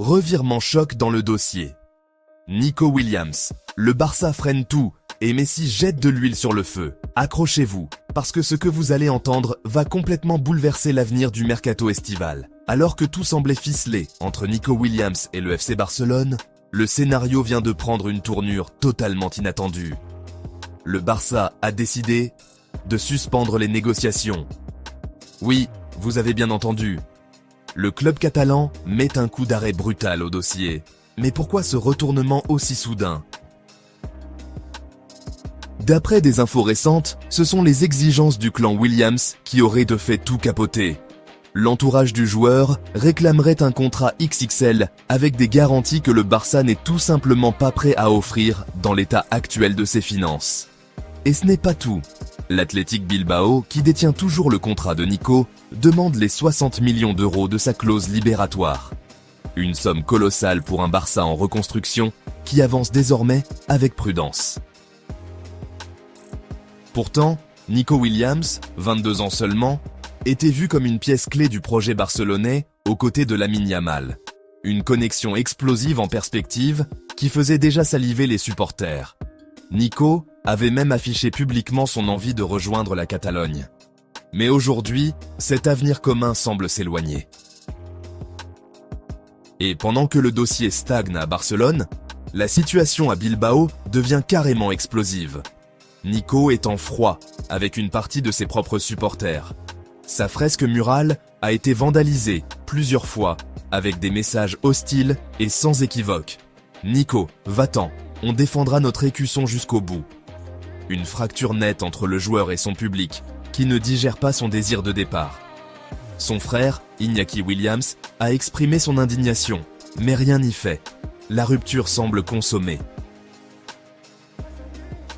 revirement choc dans le dossier. Nico Williams, le Barça freine tout et Messi jette de l'huile sur le feu. Accrochez-vous, parce que ce que vous allez entendre va complètement bouleverser l'avenir du mercato estival. Alors que tout semblait ficelé entre Nico Williams et le FC Barcelone, le scénario vient de prendre une tournure totalement inattendue. Le Barça a décidé de suspendre les négociations. Oui, vous avez bien entendu. Le club catalan met un coup d'arrêt brutal au dossier. Mais pourquoi ce retournement aussi soudain ? D'après des infos récentes, ce sont les exigences du clan Williams qui auraient de fait tout capoté. L'entourage du joueur réclamerait un contrat XXL avec des garanties que le Barça n'est tout simplement pas prêt à offrir dans l'état actuel de ses finances. Et ce n'est pas tout. L'Athletic Bilbao, qui détient toujours le contrat de Nico, demande les 60 millions d'euros de sa clause libératoire. Une somme colossale pour un Barça en reconstruction qui avance désormais avec prudence. Pourtant, Nico Williams, 22 ans seulement, était vu comme une pièce clé du projet barcelonais aux côtés de Lamine Yamal. Une connexion explosive en perspective qui faisait déjà saliver les supporters. Nico avait même affiché publiquement son envie de rejoindre la Catalogne. Mais aujourd'hui, cet avenir commun semble s'éloigner. Et pendant que le dossier stagne à Barcelone, la situation à Bilbao devient carrément explosive. Nico est en froid avec une partie de ses propres supporters. Sa fresque murale a été vandalisée plusieurs fois avec des messages hostiles et sans équivoque. Nico, va-t'en, on défendra notre écusson jusqu'au bout. Une fracture nette entre le joueur et son public qui ne digère pas son désir de départ. Son frère, Iñaki Williams, a exprimé son indignation, mais rien n'y fait. La rupture semble consommée.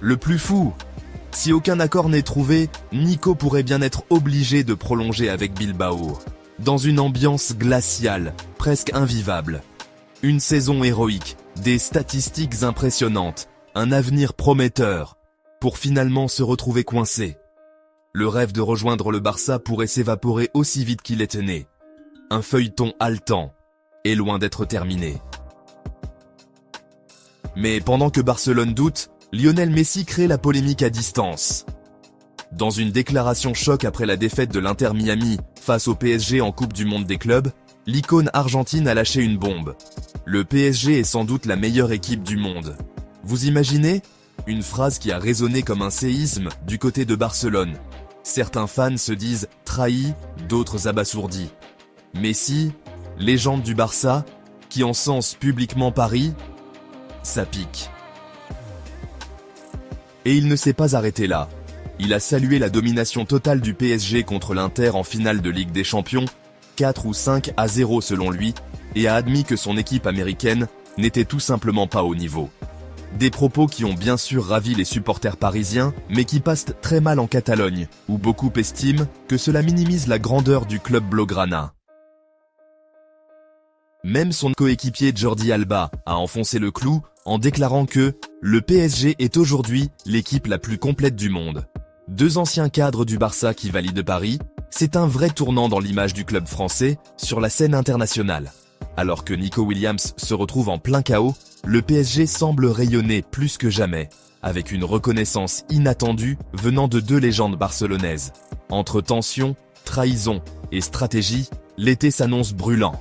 Le plus fou, si aucun accord n'est trouvé, Nico pourrait bien être obligé de prolonger avec Bilbao, dans une ambiance glaciale, presque invivable. Une saison héroïque, des statistiques impressionnantes, un avenir prometteur, pour finalement se retrouver coincé. Le rêve de rejoindre le Barça pourrait s'évaporer aussi vite qu'il était né. Un feuilleton haletant, et loin d'être terminé. Mais pendant que Barcelone doute, Lionel Messi crée la polémique à distance. Dans une déclaration choc après la défaite de l'Inter Miami face au PSG en Coupe du Monde des clubs, l'icône argentine a lâché une bombe. Le PSG est sans doute la meilleure équipe du monde. Vous imaginez ? Une phrase qui a résonné comme un séisme du côté de Barcelone. Certains fans se disent trahis, d'autres abasourdis. Messi, légende du Barça, qui encense publiquement Paris, ça pique. Et il ne s'est pas arrêté là. Il a salué la domination totale du PSG contre l'Inter en finale de Ligue des Champions, 4 ou 5-0 selon lui, et a admis que son équipe américaine n'était tout simplement pas au niveau. Des propos qui ont bien sûr ravi les supporters parisiens, mais qui passent très mal en Catalogne, où beaucoup estiment que cela minimise la grandeur du club blaugrana. Même son coéquipier Jordi Alba a enfoncé le clou en déclarant que le PSG est aujourd'hui l'équipe la plus complète du monde. Deux anciens cadres du Barça qui valident Paris, c'est un vrai tournant dans l'image du club français sur la scène internationale. Alors que Nico Williams se retrouve en plein chaos, le PSG semble rayonner plus que jamais, avec une reconnaissance inattendue venant de deux légendes barcelonaises. Entre tension, trahison et stratégie, l'été s'annonce brûlant.